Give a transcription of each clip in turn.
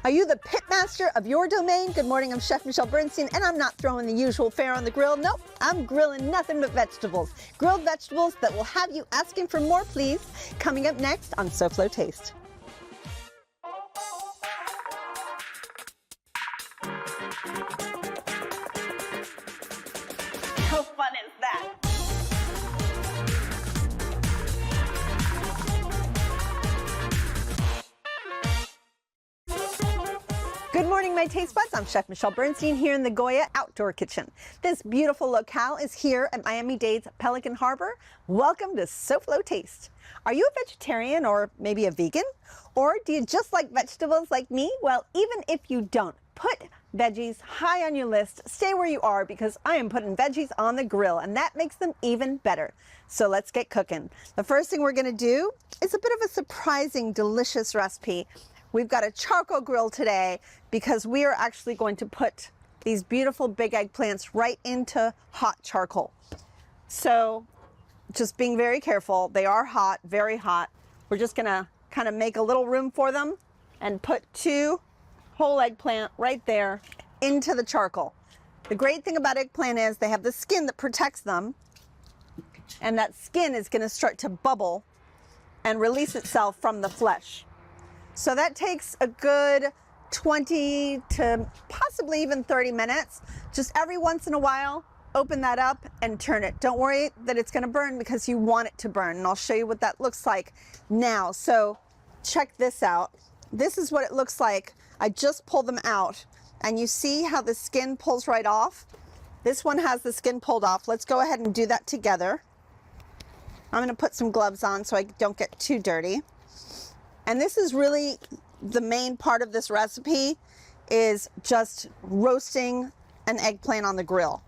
Are you the pit master of your domain? Good morning, I'm Chef Michelle Bernstein, and I'm not throwing the usual fare on the grill. Nope, I'm grilling nothing but vegetables. Grilled vegetables that will have you asking for more, please. Coming up next on SoFlo Taste. How fun is that? Good morning, my taste buds. I'm Chef Michelle Bernstein here in the Goya Outdoor Kitchen. This beautiful locale is here at Miami-Dade's Pelican Harbor. Welcome to SoFlo Taste. Are you a vegetarian or maybe a vegan? Or do you just like vegetables like me? Well, even if you don't, put veggies high on your list. Stay where you are because I am putting veggies on the grill, and that makes them even better. So let's get cooking. The first thing we're going to do is a bit of a surprising, delicious recipe. We've got a charcoal grill today because we are actually going to put these beautiful big eggplants right into hot charcoal. So just being very careful. They are hot, very hot. We're just gonna kind of make a little room for them and put 2 whole eggplant right there into the charcoal. The great thing about eggplant is they have the skin that protects them, and that skin is gonna start to bubble and release itself from the flesh. So that takes a good 20 to possibly even 30 minutes. Just every once in a while, open that up and turn it. Don't worry that it's gonna burn because you want it to burn. And I'll show you what that looks like now. So check this out. This is what it looks like. I just pulled them out and you see how the skin pulls right off? This one has the skin pulled off. Let's go ahead and do that together. I'm gonna put some gloves on so I don't get too dirty. And this is really the main part of this recipe, is just roasting an eggplant on the grill.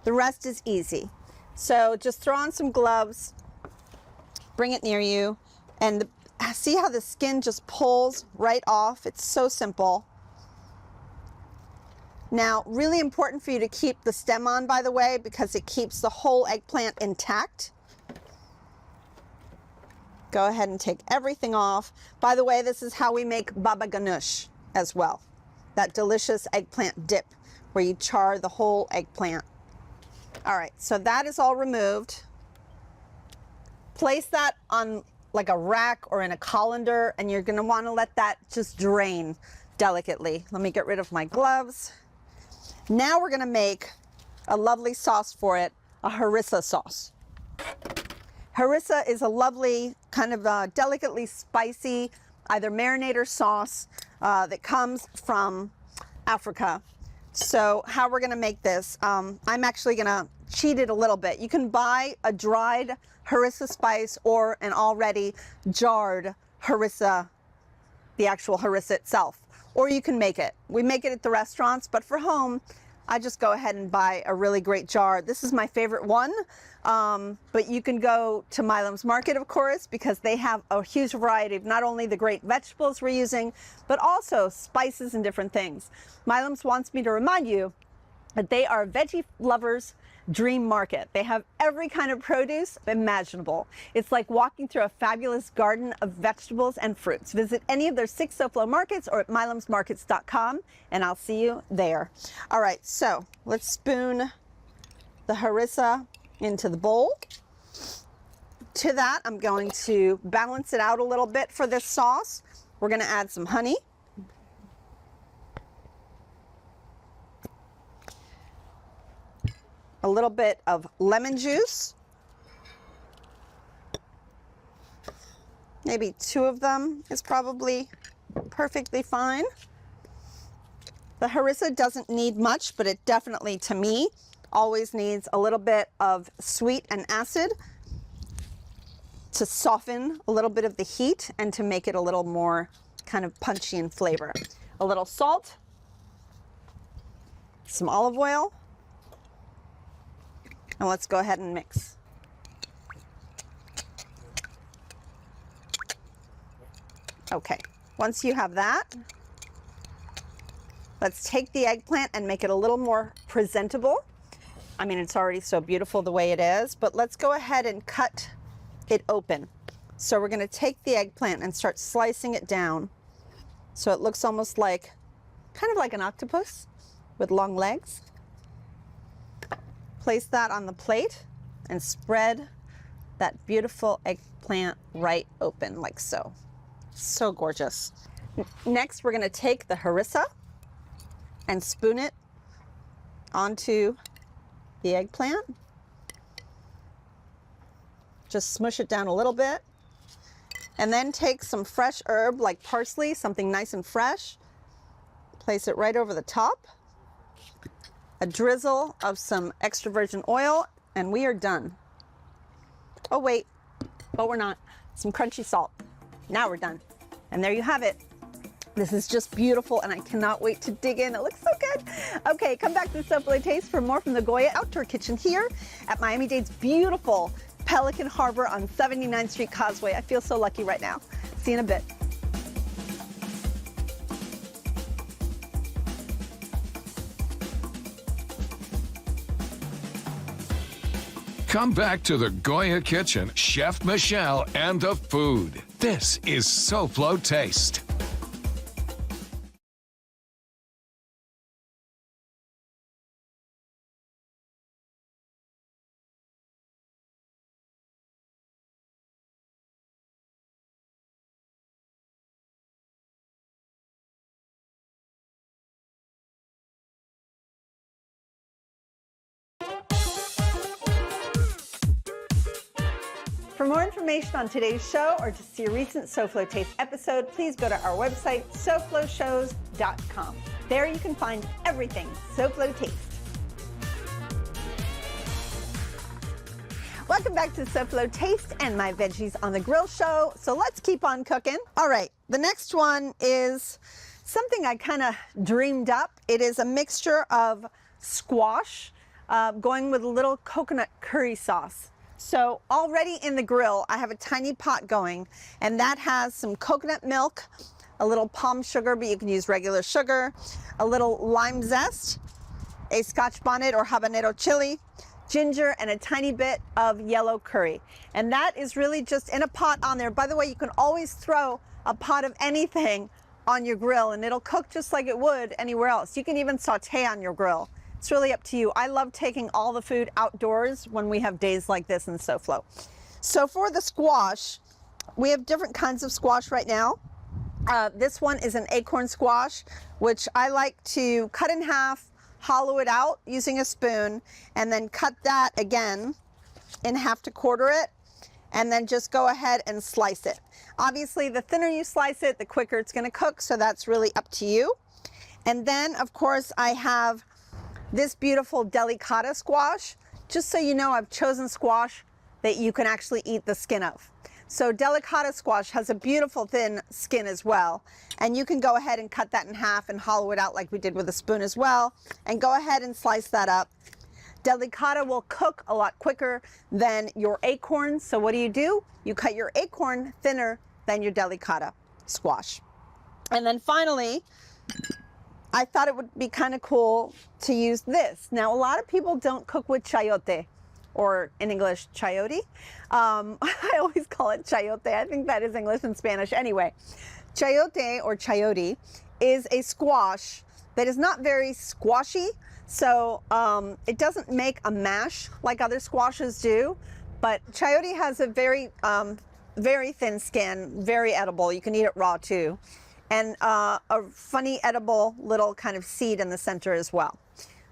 The rest is easy. So just throw on some gloves, bring it near you, and see how the skin just pulls right off? It's so simple. Now, really important for you to keep the stem on, by the way, because it keeps the whole eggplant intact. Go ahead and take everything off. By the way, this is how we make baba ganoush as well. That delicious eggplant dip where you char the whole eggplant. All right, so that is all removed. Place that on like a rack or in a colander, and you're gonna wanna let that just drain delicately. Let me get rid of my gloves. Now we're gonna make a lovely sauce for it, a harissa sauce. Harissa is a lovely kind of delicately spicy, either marinade or sauce that comes from Africa. So how we're gonna make this, I'm actually gonna cheat it a little bit. You can buy a dried harissa spice or an already jarred harissa, the actual harissa itself, or you can make it. We make it at the restaurants, but for home, I just go ahead and buy a really great jar. This is my favorite one, but you can go to Milam's Market, of course, because they have a huge variety of not only the great vegetables we're using, but also spices and different things. Milam's wants me to remind you that they are veggie lovers' dream market. They have every kind of produce imaginable. It's like walking through a fabulous garden of vegetables and fruits. Visit any of their 6 SoFlo markets or at milamsmarkets.com, and I'll see you there. All right, so let's spoon the harissa into the bowl. To that, I'm going to balance it out a little bit for this sauce. We're gonna add some honey. A little bit of lemon juice, maybe 2 of them is probably perfectly fine. The harissa doesn't need much, but it definitely, to me, always needs a little bit of sweet and acid to soften a little bit of the heat and to make it a little more kind of punchy in flavor. A little salt, some olive oil, and let's go ahead and mix. Okay, once you have that, let's take the eggplant and make it a little more presentable. I mean, it's already so beautiful the way it is, but let's go ahead and cut it open. So we're gonna take the eggplant and start slicing it down So it looks almost like, kind of like an octopus with long legs. Place that on the plate and spread that beautiful eggplant right open like so. So gorgeous. Next, we're gonna take the harissa and spoon it onto the eggplant. Just smush it down a little bit. And then take some fresh herb like parsley, something nice and fresh. Place it right over the top. A drizzle of some extra virgin oil, and we are done. Oh wait, but we're not. Some crunchy salt. Now we're done. And there you have it. This is just beautiful, and I cannot wait to dig in. It looks so good. Okay, come back to SoFlo Taste for more from the Goya Outdoor Kitchen here at Miami-Dade's beautiful Pelican Harbor on 79th Street Causeway. I feel so lucky right now. See you in a bit. Come back to the Goya Kitchen, Chef Michelle and the food. This is SoFlo Taste. For more information on today's show or to see a recent SoFlo Taste episode, please go to our website, SoFloShows.com. There you can find everything SoFlo Taste. Welcome back to SoFlo Taste and my Veggies on the Grill show. So let's keep on cooking. All right, the next one is something I kind of dreamed up. It is a mixture of squash going with a little coconut curry sauce. So already in the grill, I have a tiny pot going, and that has some coconut milk, a little palm sugar, but you can use regular sugar, a little lime zest, a Scotch bonnet or habanero chili, ginger, and a tiny bit of yellow curry. And that is really just in a pot on there. By the way, you can always throw a pot of anything on your grill and it'll cook just like it would anywhere else. You can even saute on your grill. It's really up to you. I love taking all the food outdoors when we have days like this in SoFlo. So for the squash, we have different kinds of squash right now. This one is an acorn squash, which I like to cut in half, hollow it out using a spoon, and then cut that again in half to quarter it, and then just go ahead and slice it. Obviously, the thinner you slice it, the quicker it's gonna cook, so that's really up to you. And then, of course, I have this beautiful delicata squash. Just so you know, I've chosen squash that you can actually eat the skin of. So delicata squash has a beautiful thin skin as well. And you can go ahead and cut that in half and hollow it out like we did with a spoon as well. And go ahead and slice that up. Delicata will cook a lot quicker than your acorn. So what do? You cut your acorn thinner than your delicata squash. And then finally, I thought it would be kind of cool to use this. Now, a lot of people don't cook with chayote, or in English, chayote. I always call it chayote. I think that is English and Spanish. Anyway, chayote or chayote is a squash that is not very squashy. So it doesn't make a mash like other squashes do, but chayote has a very thin skin, very edible. You can eat it raw too. And a funny edible little kind of seed in the center as well.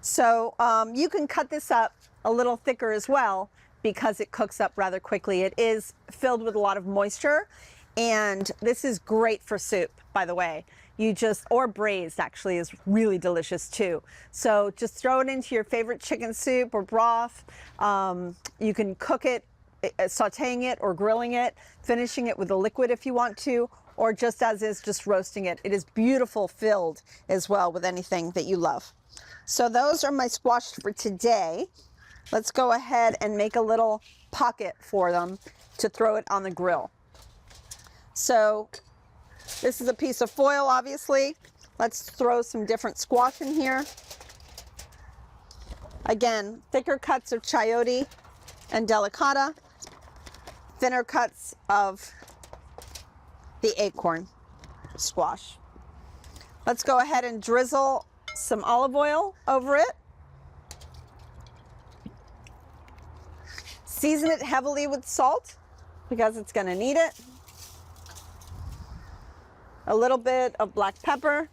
So you can cut this up a little thicker as well because it cooks up rather quickly. It is filled with a lot of moisture, and this is great for soup, by the way. Or braised actually is really delicious too. So just throw it into your favorite chicken soup or broth. You can cook it, sauteing it or grilling it, finishing it with a liquid if you want to, or just as is, just roasting it. It is beautiful filled as well with anything that you love. So those are my squash for today. Let's go ahead and make a little pocket for them to throw it on the grill. So this is a piece of foil, obviously. Let's throw some different squash in here. Again, thicker cuts of chayote and delicata, thinner cuts of the acorn squash. Let's go ahead and drizzle some olive oil over it. Season it heavily with salt because it's going to need it. A little bit of black pepper.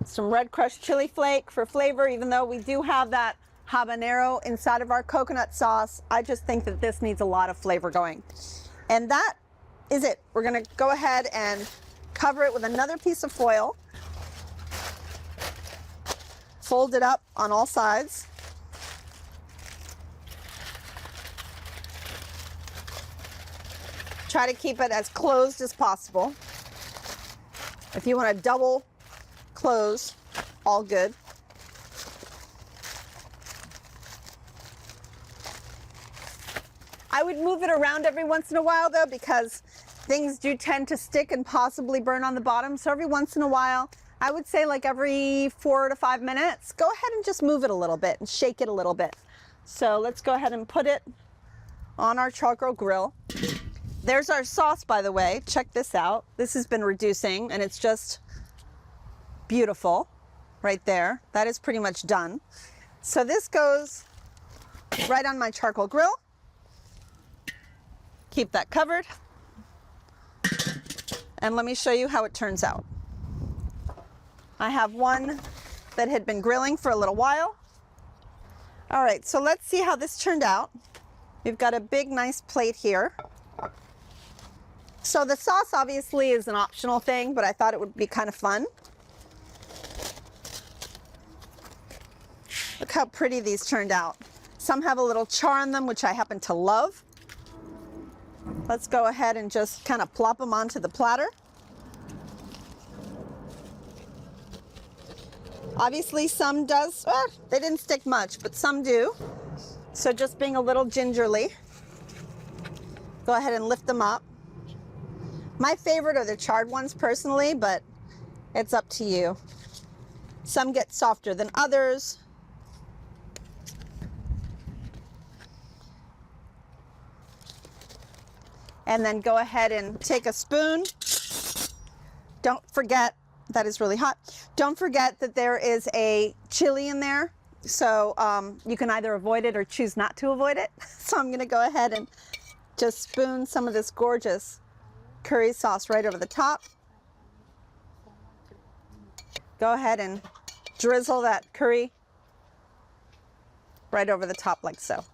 Some red crushed chili flake for flavor, even though we do have that habanero inside of our coconut sauce. I just think that this needs a lot of flavor going. And that is it. We're going to go ahead and cover it with another piece of foil. Fold it up on all sides. Try to keep it as closed as possible. If you want to double close, all good. I would move it around every once in a while though, because things do tend to stick and possibly burn on the bottom. So every once in a while, I would say like every 4 to 5 minutes, go ahead and just move it a little bit and shake it a little bit. So let's go ahead and put it on our charcoal grill. There's our sauce, by the way. Check this out. This has been reducing and it's just beautiful right there. That is pretty much done. So this goes right on my charcoal grill. Keep that covered. And let me show you how it turns out. I have one that had been grilling for a little while. All right, so let's see how this turned out. We've got a big, nice plate here. So the sauce obviously is an optional thing, but I thought it would be kind of fun. Look how pretty these turned out. Some have a little char on them, which I happen to love. Let's go ahead and just kind of plop them onto the platter. Obviously some does, they didn't stick much, but some do. So just being a little gingerly, go ahead and lift them up. My favorite are the charred ones personally, but it's up to you. Some get softer than others. And then go ahead and take a spoon. Don't forget, that is really hot. Don't forget that there is a chili in there. So you can either avoid it or choose not to avoid it. So I'm gonna go ahead and just spoon some of this gorgeous curry sauce right over the top. Go ahead and drizzle that curry right over the top like so.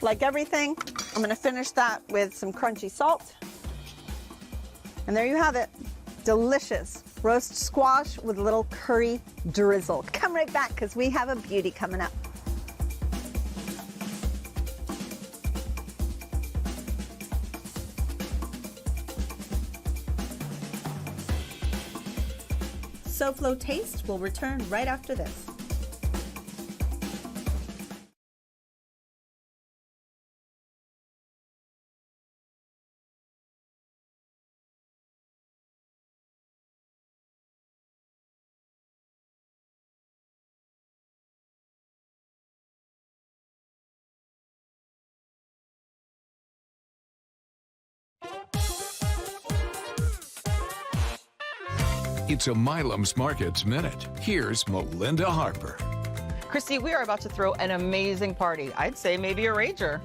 Like everything, I'm gonna finish that with some crunchy salt. And there you have it. Delicious roast squash with a little curry drizzle. Come right back because we have a beauty coming up. SoFlo Taste will return right after this. It's a Milam's Markets Minute. Here's Melinda Harper. Christy, we are about to throw an amazing party. I'd say maybe a rager.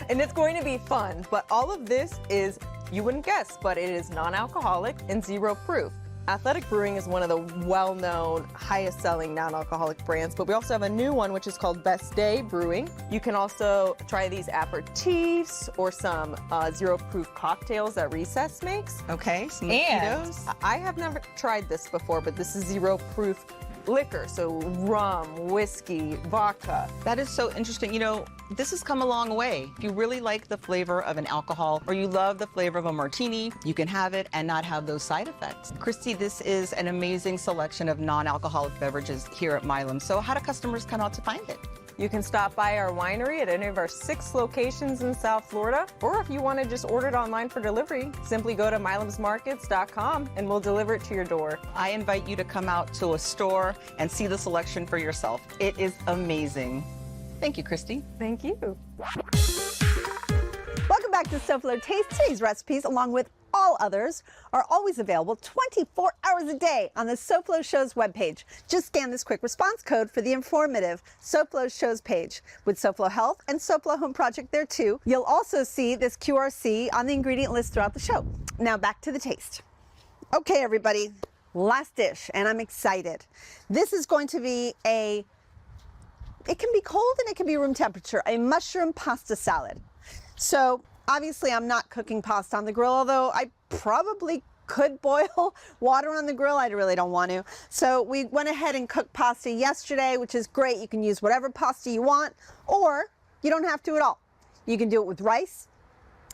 And it's going to be fun, but all of this is, you wouldn't guess, but it is non-alcoholic and zero proof. Athletic Brewing is one of the well-known, highest-selling non-alcoholic brands, but we also have a new one, which is called Best Day Brewing. You can also try these aperitifs or some zero-proof cocktails that Recess makes. Okay, some And mojitos. I have never tried this before, but this is zero-proof liquor, so rum, whiskey, vodka. That is so interesting. You know, this has come a long way. If you really like the flavor of an alcohol or you love the flavor of a martini, you can have it and not have those side effects. Christy, this is an amazing selection of non-alcoholic beverages here at Milam. So how do customers come out to find it? You can stop by our winery at any of our 6 locations in South Florida, or if you want to just order it online for delivery, simply go to milamsmarkets.com and we'll deliver it to your door. I invite you to come out to a store and see the selection for yourself. It is amazing. Thank you, Christy. Thank you. back to SoFlo Taste. Today's recipes, along with all others, are always available 24 hours a day on the SoFlo Shows webpage. Just scan this quick response code for the informative SoFlo Shows page. With SoFlo Health and SoFlo Home Project there too, you'll also see this QRC on the ingredient list throughout the show. Now back to the taste. Okay, everybody, last dish, and I'm excited. This is going to be it can be cold and it can be room temperature, a mushroom pasta salad. So obviously I'm not cooking pasta on the grill, although I probably could boil water on the grill. I really don't want to. So we went ahead and cooked pasta yesterday, which is great. You can use whatever pasta you want, or you don't have to at all. You can do it with rice.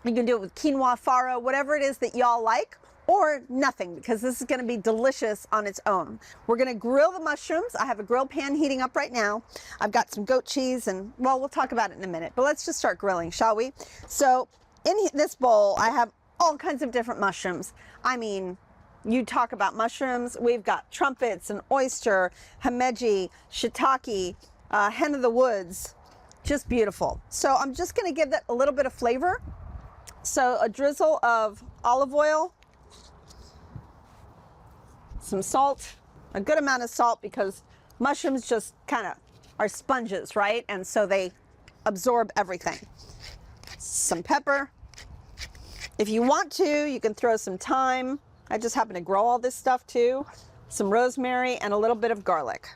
You can do it with quinoa, farro, whatever it is that y'all like, or nothing, because this is going to be delicious on its own. We're going to grill the mushrooms. I have a grill pan heating up right now. I've got some goat cheese, and well, we'll talk about it in a minute, but let's just start grilling, shall we? So in this bowl, I have all kinds of different mushrooms. I mean, you talk about mushrooms, we've got trumpets and oyster, himeji, shiitake, hen of the woods, just beautiful. So I'm just going to give that a little bit of flavor. So a drizzle of olive oil, some salt, a good amount of salt, because mushrooms just kind of are sponges, right? And so they absorb everything. Some pepper. If you want to, you can throw some thyme. I just happen to grow all this stuff too. Some rosemary and a little bit of garlic.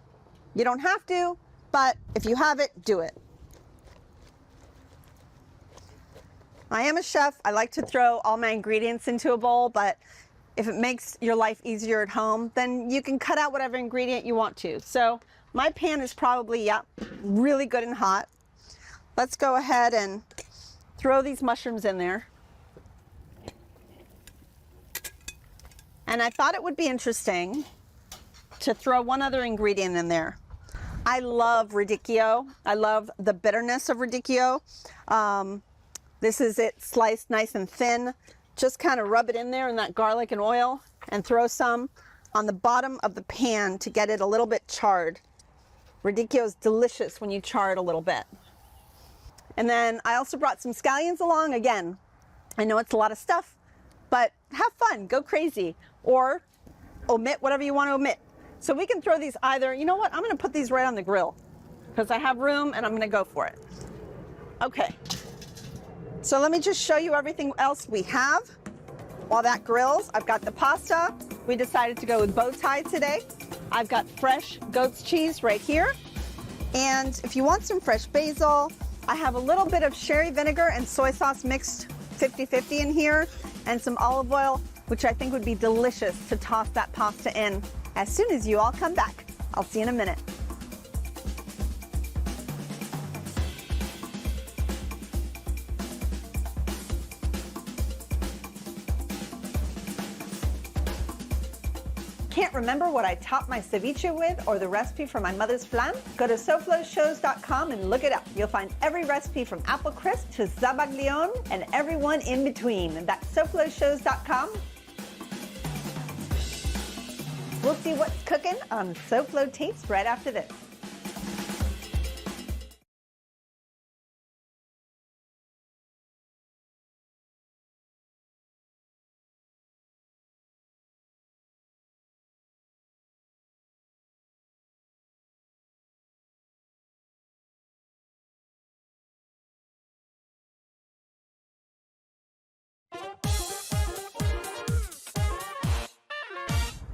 You don't have to, but if you have it, do it. I am a chef. I like to throw all my ingredients into a bowl, but if it makes your life easier at home, then you can cut out whatever ingredient you want to. So my pan is probably, really good and hot. Let's go ahead and throw these mushrooms in there. And I thought it would be interesting to throw one other ingredient in there. I love radicchio. I love the bitterness of radicchio. This is it sliced nice and thin. Just kind of rub it in there in that garlic and oil, and throw some on the bottom of the pan to get it a little bit charred. Radicchio is delicious when you char it a little bit. And then I also brought some scallions along. Again, I know it's a lot of stuff, but have fun, go crazy, or omit whatever you want to omit. So we can throw these either, you know what, I'm going to put these right on the grill because I have room and I'm going to go for it. Okay. So let me just show you everything else we have while that grills. I've got the pasta. We decided to go with bow tie today. I've got fresh goat's cheese right here. And if you want some fresh basil, I have a little bit of sherry vinegar and soy sauce mixed 50-50 in here, and some olive oil, which I think would be delicious to toss that pasta in as soon as you all come back. I'll see you in a minute. Can't remember what I topped my ceviche with or the recipe for my mother's flan? Go to SoFloShows.com and look it up. You'll find every recipe from apple crisp to zabaglione and everyone in between. That's SoFloShows.com. We'll see what's cooking on SoFlo Taste right after this.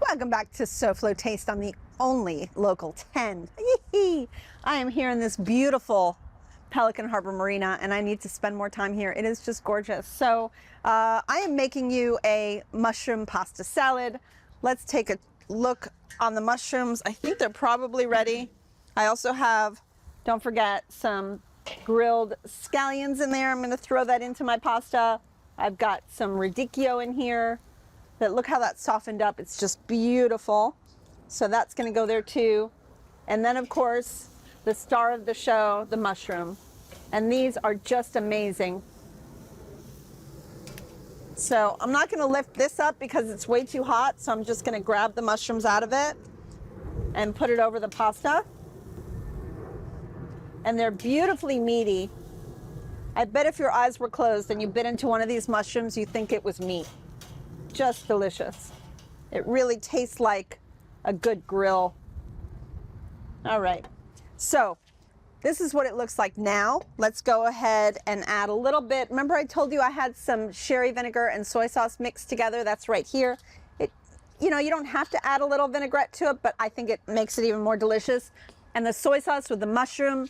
Welcome back to SoFlo Taste on the only local 10. I am here in this beautiful Pelican Harbor Marina, and I need to spend more time here. It is just gorgeous. So I am making you a mushroom pasta salad. Let's take a look on the mushrooms. I think they're probably ready. I also have, don't forget, some grilled scallions in there. I'm going to throw that into my pasta. I've got some radicchio in here. But look how that's softened up. It's just beautiful. So that's going to go there too. And then, of course, the star of the show, the mushroom. And these are just amazing. So I'm not going to lift this up because it's way too hot. So I'm just going to grab the mushrooms out of it and put it over the pasta. And they're beautifully meaty. I bet if your eyes were closed and you bit into one of these mushrooms, you think it was meat. Just delicious. It really tastes like a good grill. All right, so this is what it looks like now. Let's go ahead and add a little bit. Remember I told you I had some sherry vinegar and soy sauce mixed together? That's right here. You know, you don't have to add a little vinaigrette to it, but I think it makes it even more delicious. And the soy sauce with the mushroom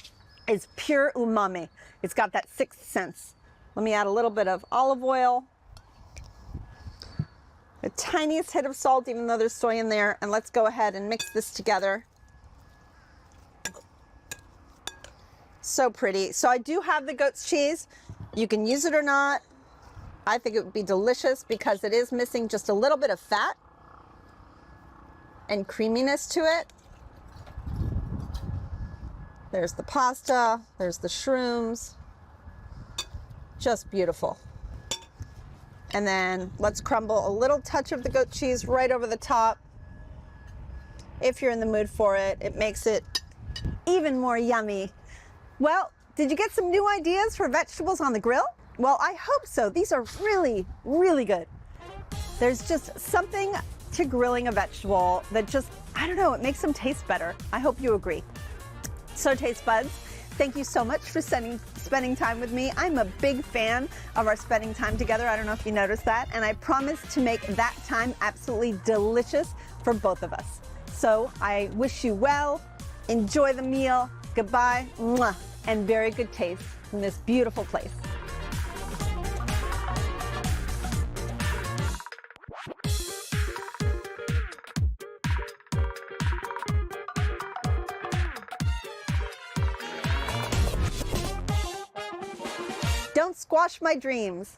is pure umami. It's got that sixth sense. Let me add a little bit of olive oil, the tiniest hit of salt, even though there's soy in there. And let's go ahead and mix this together. So pretty. So I do have the goat's cheese. You can use it or not. I think it would be delicious because it is missing just a little bit of fat and creaminess to it. There's the pasta, there's the shrooms. Just beautiful. And then let's crumble a little touch of the goat cheese right over the top. If you're in the mood for it, it makes it even more yummy. Well, did you get some new ideas for vegetables on the grill? Well, I hope so. These are really, really good. There's just something to grilling a vegetable that just, I don't know, it makes them taste better. I hope you agree. So taste buds, thank you so much for spending time with me. I'm a big fan of our spending time together. I don't know if you noticed that. And I promise to make that time absolutely delicious for both of us. So I wish you well, enjoy the meal, goodbye, mwah, and very good taste from this beautiful place. Don't squash my dreams.